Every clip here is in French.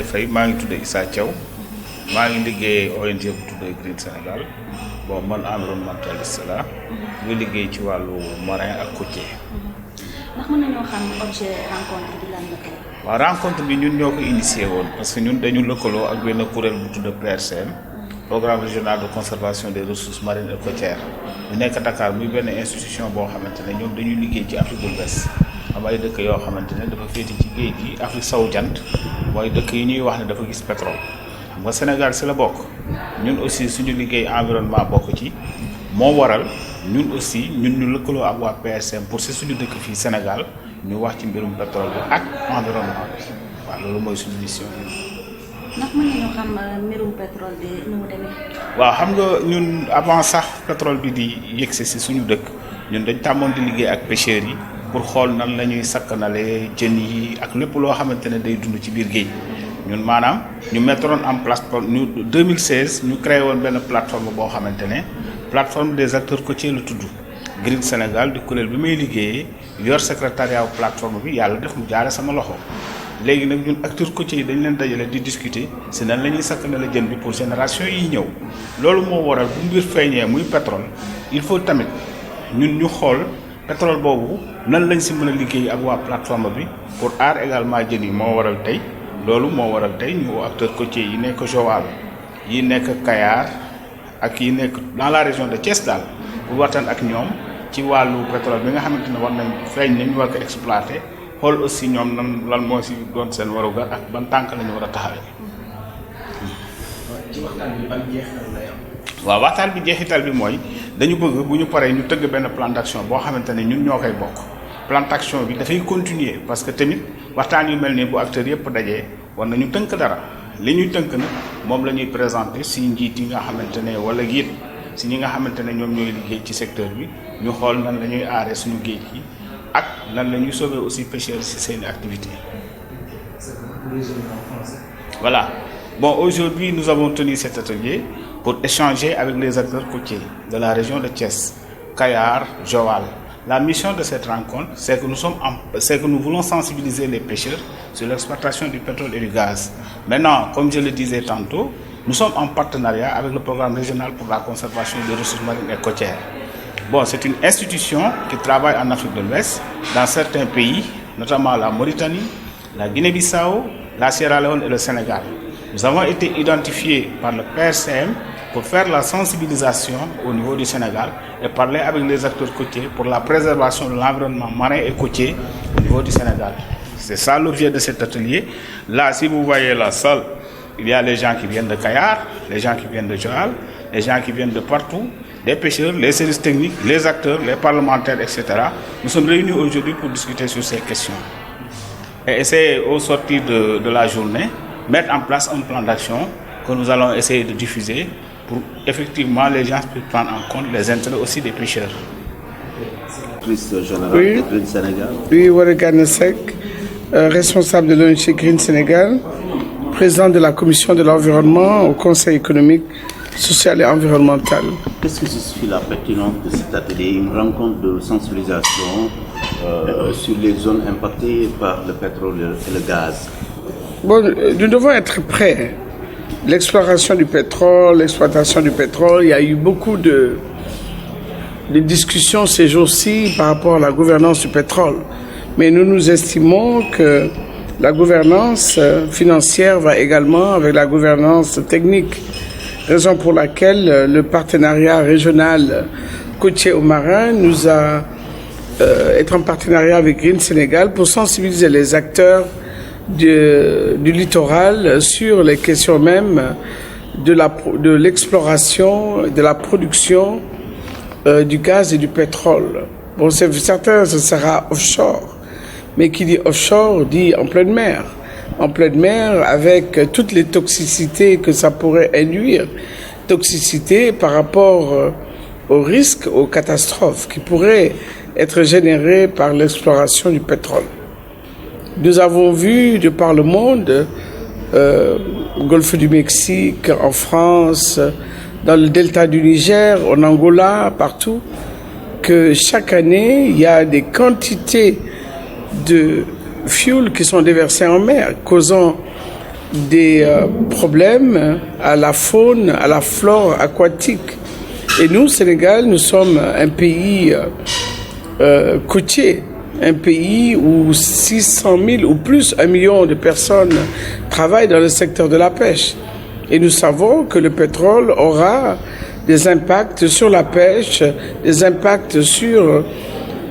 Faye maa ngi tudd Issa Thiaw maa ngi liggéey ONG bu tudd Green Sénégal bon man environnementaliste la ñu liggéey ci wàllu marin ak côtier. ndax mën nañoo xam objet rencontre bi lan la tey. waaw rencontre bi ñun ñoo ko initié woon parce que ñun dañu lëkkaloo ak benn kuréel bu tudd PRCM programme régional de conservation des ressources marines et côtières bu nekk Dakar muy benn institution boo xamante ne ñoom dañuy liggéey ci Afrique de l'Ouest am ay dëkk yoo xamante ne dafa féete ci géej gi Afrique sowu jant mooy dëkk yi ñuy wax ne dafa gis pétrole xam nga Sénégal si la bokk ñun aussi suñu liggéey environnement bokk ci moo waral ñun aussi ñun ñu lëkkaloo ak waa PSM pour si suñu dëkk fii Sénégal ñu wax ci mbirum pétrole bi ak environnement bi waaw loolu mooy suñu mission ndax mën nañoo xam mbirum pétrole bi nu mu demee. waaw xam nga ñun avant sax pétrole bi di yegsi si suñu dëkk ñun dañ tàmmoon di liggéey ak pêcheurs yi pour xool nan la ñuy sakkanale jën yi ak lépp loo xamante ne day dund ci biir géej ñun maanaam ñu mettroon en place ñu 2016 ñu créé woon benn plateforme boo xamante ne plateforme des acteurs côtiers la tudd Green Sénégal di kuréel bi may liggéeyee yor secrétariat plateforme bi yàlla def mu jaare sama loxo léegi nag ñun acteurs côtiers yi dañ leen dajale di discuter si nan la ñuy sakkanale jën bi pour génération yi ñëw loolu moo waral bu mbir feeñee muy pétrole il faut tamit ñun ñu xool pétrole boobu nan lañ si mën a liggéey ak waa plateforme bi pour aar également jën yi moo waral tey loolu moo waral tey ñu acteurs côtiers yi nekk Joal yi nekk Kayar ak yi nekk dans la région de Thiès daal pour waxtaan ak ñoom ci wàllu pétrole bi nga xamante ne war nañ feeñ nañ war ko exploiter xool aussi ñoom nan lan moo si doon seen warugar ak ban tànk la ñu war a taxawee. ci waxtaan bi ban jeexital lay am. waaw waxtaan bi jeexital bi mooy dañu bëgg bu ñu paree ñu tëgg benn plan d'action boo xamante ne ñun ñoo koy bokk plan d'action bi dafay continuer parce que tamit waxtaan yu mel nii bu acteurs yëpp dajee war nañu tënk dara li ñuy tënk nag moom la ñuy présenter si njiit yi nga xamante ne wala yit si ñi nga xamante ne ñoom ñooy liggéey ci secteur bi ñu xool nan la ñuy aaree suñu géej gi ak nan la ñuy sauver aussi pêcheurs si seen activité. Voilà. Bon, aujourd'hui, nous avons tenu cet atelier pour échanger avec les acteurs côtiers de la région de Thiès, Kayar, Joal. La mission de cette rencontre, c'est que nous voulons sensibiliser les pêcheurs sur l'exploitation du pétrole et du gaz. Maintenant, comme je le disais tantôt, nous sommes en partenariat avec le programme régional pour la conservation des ressources marines et côtières. Bon, c'est une institution qui travaille en Afrique de l'Ouest, dans certains pays, notamment la Mauritanie, la Guinée-Bissau, la Sierra Leone et le Sénégal. Nous avons été identifiés par le PRCM pour faire la sensibilisation au niveau du Sénégal et parler avec les acteurs côtiers pour la préservation de l'environnement marin et côtier au niveau du Sénégal. C'est ça l'objet de cet atelier. Là, si vous voyez la salle, il y a les gens qui viennent de Kayar, les gens qui viennent de Joal, les gens qui viennent de partout, les pêcheurs, les services techniques, les acteurs, les parlementaires, etc. Nous sommes réunis aujourd'hui pour discuter sur ces questions. Et essayer au sortir de la journée, mettre en place un plan d'action que nous allons essayer de diffuser pour effectivement les gens puissent prendre en compte les intérêts aussi des pêcheurs. Oui, Green Sénégal. Oui, Waregane Seck, responsable de l'ONG Green Sénégal, président de la commission de l'environnement au Conseil économique, social et environnemental. Qu'est-ce que justifie la pertinence de cet atelier, une rencontre de sensibilisation sur les zones impactées par le pétrole et le gaz? Bon, nous devons être prêts. L'exploration du pétrole, l'exploitation du pétrole, il y a eu beaucoup de discussions ces jours-ci par rapport à la gouvernance du pétrole. Mais nous estimons que la gouvernance financière va également avec la gouvernance technique. Raison pour laquelle le partenariat régional côtier au marin nous a être en partenariat avec Green Sénégal pour sensibiliser les acteurs du littoral sur les questions même de l'exploration, de la production du gaz et du pétrole. Bon, c'est certain, ce sera offshore. Mais qui dit offshore dit en pleine mer. En pleine mer avec toutes les toxicités que ça pourrait induire. Toxicité par rapport aux risques, aux catastrophes qui pourraient être générées par l'exploration du pétrole. Nous avons vu de par le monde, au Golfe du Mexique, en France, dans le delta du Niger, en Angola, partout, que chaque année, il y a des quantités de fuel qui sont déversés en mer, causant des problèmes à la faune, à la flore aquatique. Et nous, Sénégal, nous sommes un pays côtier, un pays où 600 000 ou plus, 1 million de personnes travaillent dans le secteur de la pêche. Et nous savons que le pétrole aura des impacts sur la pêche, des impacts sur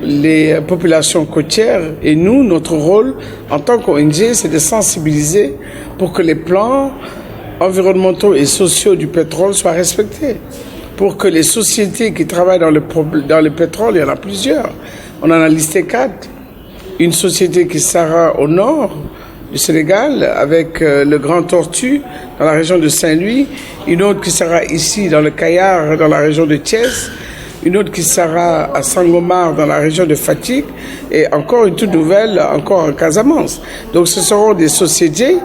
les populations côtières. Et nous, notre rôle en tant qu'ONG, c'est de sensibiliser pour que les plans environnementaux et sociaux du pétrole soient respectés. Pour que les sociétés qui travaillent dans le pétrole, il y en a plusieurs. On en a listé 4. Une société qui sera au nord du Sénégal avec le Grand Tortue dans la région de Saint-Louis. Une autre qui sera ici dans le Kayar dans la région de Thiès. Une autre qui sera à Sangomar dans la région de Fatick. Et encore une toute nouvelle, encore en Casamance. Donc ce seront des sociétés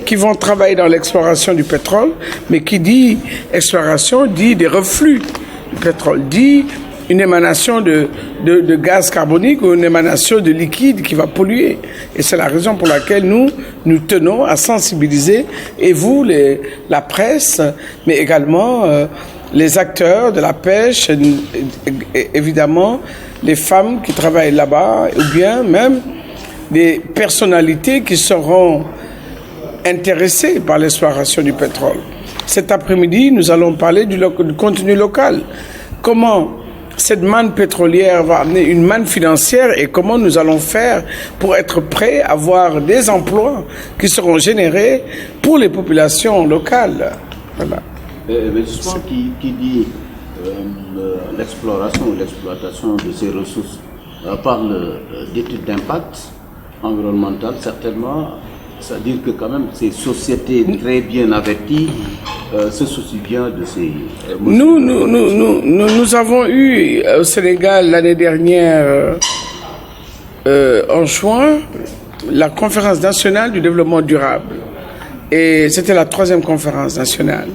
qui vont travailler dans l'exploration du pétrole, mais qui dit exploration dit des reflux du pétrole, dit une émanation de gaz carbonique ou une émanation de liquide qui va polluer. Et c'est la raison pour laquelle nous tenons à sensibiliser, et vous, la presse, mais également les acteurs de la pêche, évidemment les femmes qui travaillent là-bas, ou bien même des personnalités qui seront intéressés par l'exploration du pétrole. Cet après-midi, nous allons parler du contenu local. Comment cette manne pétrolière va amener une manne financière et comment nous allons faire pour être prêts à avoir des emplois qui seront générés pour les populations locales. Voilà. Mais justement, qui dit l'exploration ou l'exploitation de ces ressources parle d'études d'impact environnemental, certainement. C'est-à-dire que quand même ces sociétés très bien averties se soucient bien de ces... Nous avons eu au Sénégal l'année dernière, en juin, la conférence nationale du développement durable. Et c'était la 3e conférence nationale.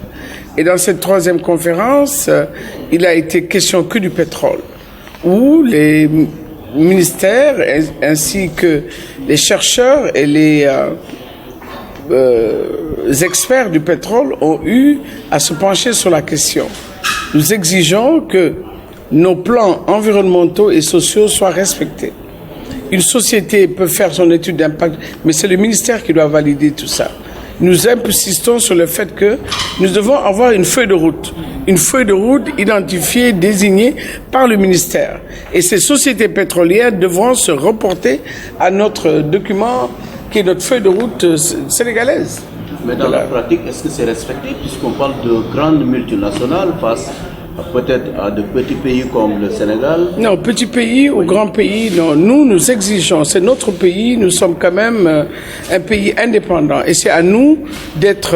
Et dans cette 3e conférence, il a été question que du pétrole, où les ministères ainsi que les chercheurs et les experts du pétrole ont eu à se pencher sur la question. Nous exigeons que nos plans environnementaux et sociaux soient respectés. Une société peut faire son étude d'impact, mais c'est le ministère qui doit valider tout ça. Nous insistons sur le fait que nous devons avoir une feuille de route. Une feuille de route identifiée, désignée par le ministère. Et ces sociétés pétrolières devront se reporter à notre document qui est notre feuille de route sénégalaise. Mais dans la pratique, est-ce que c'est respecté puisqu'on parle de grandes multinationales face peut-être à de petits pays comme le Sénégal? Non, petits pays ou grands pays, non. Nous exigeons, c'est notre pays, nous sommes quand même un pays indépendant. Et c'est à nous d'être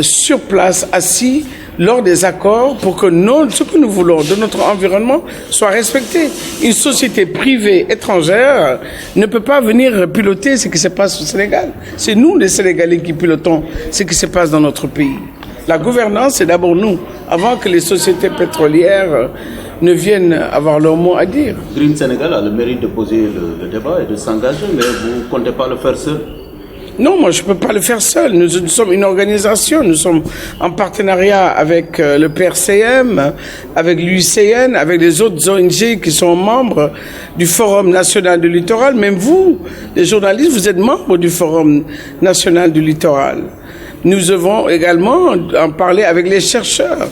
sur place, assis, lors des accords, pour que ce que nous voulons de notre environnement soit respecté. Une société privée étrangère ne peut pas venir piloter ce qui se passe au Sénégal. C'est nous, les Sénégalais, qui pilotons ce qui se passe dans notre pays. La gouvernance, c'est d'abord nous, avant que les sociétés pétrolières ne viennent avoir leur mot à dire. Green Sénégal a le mérite de poser le débat et de s'engager, mais vous ne comptez pas le faire seul? Non, moi je ne peux pas le faire seul. Nous sommes une organisation, nous sommes en partenariat avec le PRCM, avec l'UICN, avec les autres ONG qui sont membres du Forum national du littoral. Même vous, les journalistes, vous êtes membres du Forum national du littoral. Nous devons également en parler avec les chercheurs,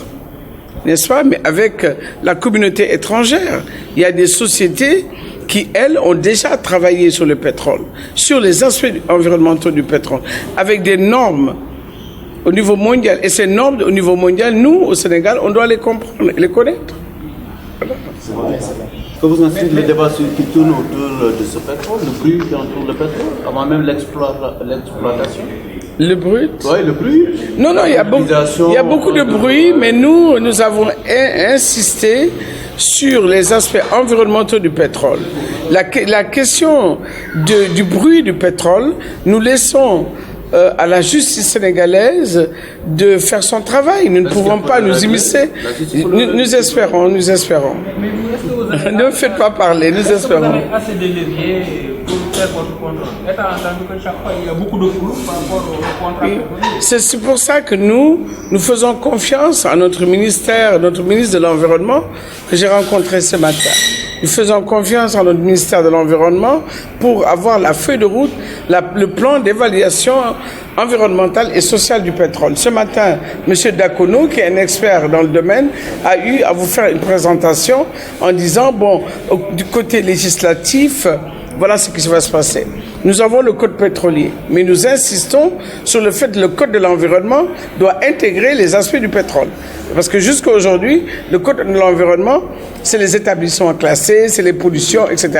n'est-ce pas, mais avec la communauté étrangère. Il y a des sociétés qui, elles, ont déjà travaillé sur le pétrole, sur les aspects environnementaux du pétrole, avec des normes au niveau mondial. Et ces normes au niveau mondial, nous, au Sénégal, on doit les comprendre et les connaître. Voilà. Que vous en dites le débat qui tourne autour de ce pétrole, le bruit qui entoure le pétrole, avant même l'exploitation? Le brut? Oui, le bruit. Non, il y a beaucoup de bruit, mais nous avons insisté sur les aspects environnementaux du pétrole. La question du bruit du pétrole, nous laissons à la justice sénégalaise de faire son travail. Nous ne pouvons pas nous immiscer. Nous espérons. Ne me faites pas parler, nous espérons. Assez de leviers pour faire votre contrôle. Étant entendu que chaque fois, il y a beaucoup de flou par rapport au contrat pétrolier. C'est pour ça que nous faisons confiance à notre ministère, notre ministre de l'Environnement, que j'ai rencontré ce matin. Nous faisons confiance à notre ministère de l'Environnement pour avoir la feuille de route, le plan d'évaluation environnementale et sociale du pétrole. Ce matin, M. Dakono, qui est un expert dans le domaine, a eu à vous faire une présentation en disant, bon, du côté législatif, voilà ce qui va se passer. Nous avons le code pétrolier, mais nous insistons sur le fait que le code de l'environnement doit intégrer les aspects du pétrole. Parce que jusqu'à aujourd'hui, le code de l'environnement, c'est les établissements classés, c'est les pollutions, etc.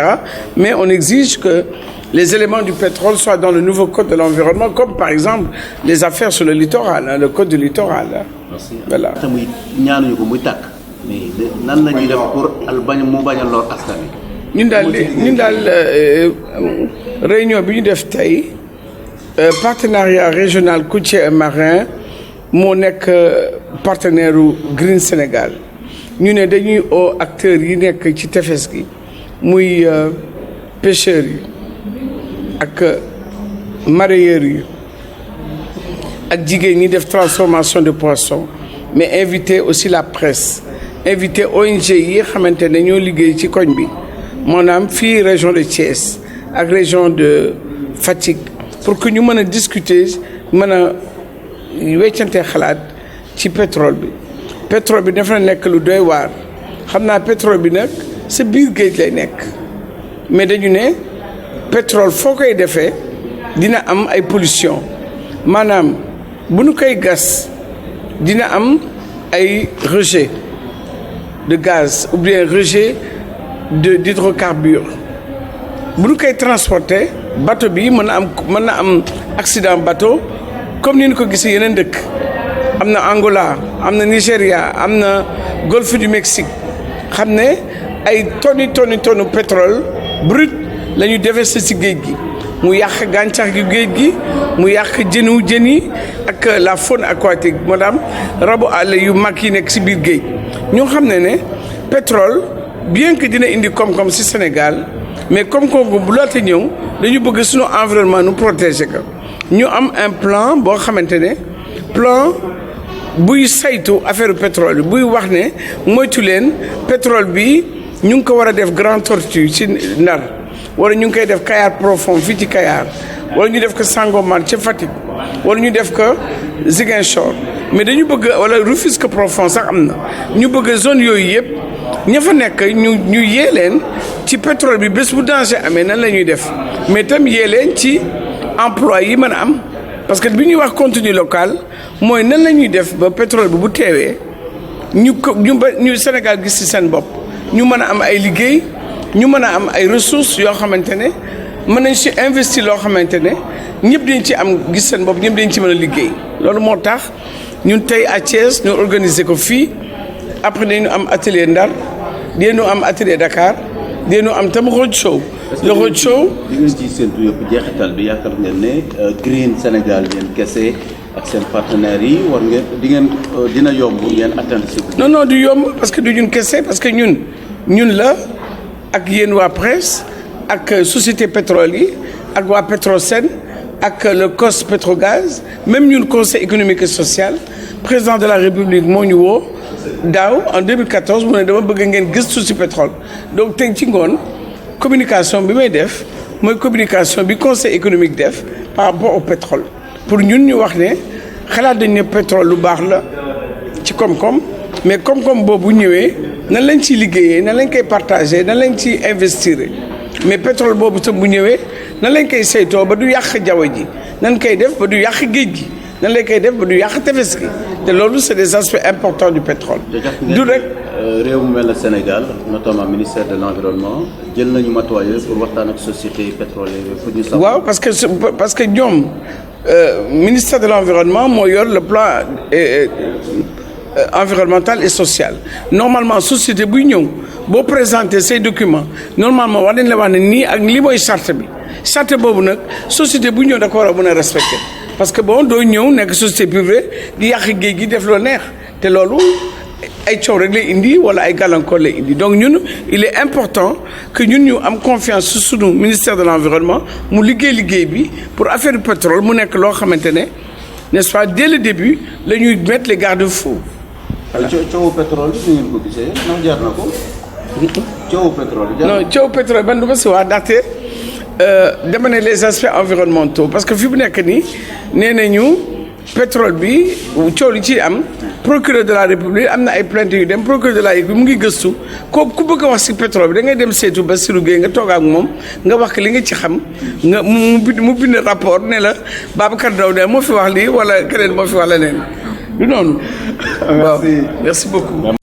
Mais on exige que les éléments du pétrole soient dans le nouveau code de l'environnement, comme par exemple les affaires sur le littoral, hein, le code du littoral. Hein. Merci. Voilà. ñun daal réunion bi ñu def tey partenariat régional côtier et marin moo nekk partenaire u Green Sénégal ñu ne dañuy oo acteurs yi nekk ci tefes gi muy pêcheurs yi ak mareyeurs yi ak jigéen ñi def transformation de poissons mais inviter aussi la presse inviter ONG yi xamante ne ñoo liggéey ci koñ bi maanaam fii région de Thiès ak région de Fatick pour que ñu mën a discuter mën a weccante xalaat ci pétrole bi dafa nekk lu doy waar xam naa pétrole bi nag sa biir géej lay nekk mais dañu ne pétrole foo koy defee dina am ay pollution maanaam bu nu koy gas dina am ay rejet de gaz ou bien rejet d'hydrocarbures bu ñu koy transporter bateau bi mën na am accident bateau comme ni ñu ko gisee yeneen dëkk am na Angola am na Nigéria am na golfe du Mexique xam ne ay tonnes pétrole brut la ñu déverser ci géej gi mu yàq gàncax gi géej gi mu yàq jën yi ak la faune aquatique maanaam rabu àll yu mag yi nekk ci biir géej ñoo xam ne pétrole bien que dina indi koom-koom ci Sénégal mais koom-koom bu laata ñëw dañu bëgg suñu environnement nu protéger ko ñu am un plan boo xamante ne plan buy saytu affaire pétrole bi buy wax ne moytu leen pétrole bi ñu ngi ko war a def Grande Tortue ci Ndar wala ñu ngi koy def Kayar profond fii ci Kayar wala ñu def ko Sangomar ca Fatick wala ñu def ko Ziguinchor mais dañu bëgg wala Rufisque profond sax am na ñu bëgg zone yooyu yëpp ña fa nekk ñu yee leen ci pétrole bi bés bu danger amee nan la ñuy def mais tam yee leen ci emploi yi mën a am parce que bi ñuy wax contenu local mooy nan la ñuy def ba pétrole bi bu teewee ñu Sénégal gis ci seen bopp ñu mën a am ay liggéey ñu mën a am ay ressources yoo xamante ne mën nañ ci investir loo xamante ne ñëpp dañ ci am gis seen bopp ñëpp dañ ci mën a liggéey loolu moo tax ñun tey à Thiès ñu organiser ko fii après dañu am atelier Ndar dañu am atelier Dakar dañu am tam roadshow le roadshow li ngeen ci séntu yëpp jeexital bi yaakaar ngeen ne Green Sénégal yéen kese ak seen partenaires yi war ngeen dina yomb ngeen atteindre ce non du yomb parce que du ñun kese parce que ñun la ak yéen waa presse ak société pétrole yi ak waa Petrosen ak le COS Petrogaz même ñun conseil économique et social président de la République moo ñu woo daaw en 2014 mu ne dama bëgg ngeen gëstu ci pétrole donc tey ci ngoon communication bi may def mooy communication bi conseil économique def par rapport au pétrole pour ñun ñu wax ne xalaat dañ ne pétrole lu baax la ci koom-koom mais koom-koom boobu ñëwee nan lañ ciy liggéeyee nan lañ koy partagé nan lañ ciy investir mais pétrole boobu tam bu ñëwee nan lañ koy saytoo ba du yàq jaww ji nan koy def ba du yàq géej gi nan lañ koy def ba du yàq tefes gi te loolu c'est des aspects importants du pétrole. du rek réew mu mel ne Sénégal notamment ministère de l'environnement jël nañu matuwaay pour waxtaan ak société pétrolière pour ñu. waaw parce que ñoom ministère de l'environnement moo yor le plan environnemental et social normalement société buy ñëw boo présenter say documents normalement war nañ la wax ne nii ak lii mooy charte bi charte boobu nag société buy ñëw da ko war a mën a respecter parce que bon doo ñëw nekk société privée di yàq géej gi def loo neex te loolu ay coow rek lay indi wala ay gàllankoor lay indi donc ñun il est important que ñun ñu am confiance su sunu ministère de l'environnement mu liggéey bi pour affaire du pétrole mu nekk loo xamante ne n'est-ce pas dès le début la ñuy mettre les garde-fous. voilà coowu pétrole bi ngeen ko gisee ndax jaar na ko. coowu pétrole bi non coowu pétrole ban du ma si wax ndaxte dama ne les aspects environnementaux parce que fi bu nekk nii nee nañu pétrole bi coow li ci am procureur de la république am na ay plaintes yu dem procureur de la république mu ngi gëstu ku bëgg a wax si pétrole bi da ngay dem seetu Bassirou Gueye nga toog ak moom nga wax ko li nga ci xam nga mu bind rapport ne la Babacar Daouda moo fi wax lii wala keneen moo fi wax leneen du noonu. waaw merci beaucoup.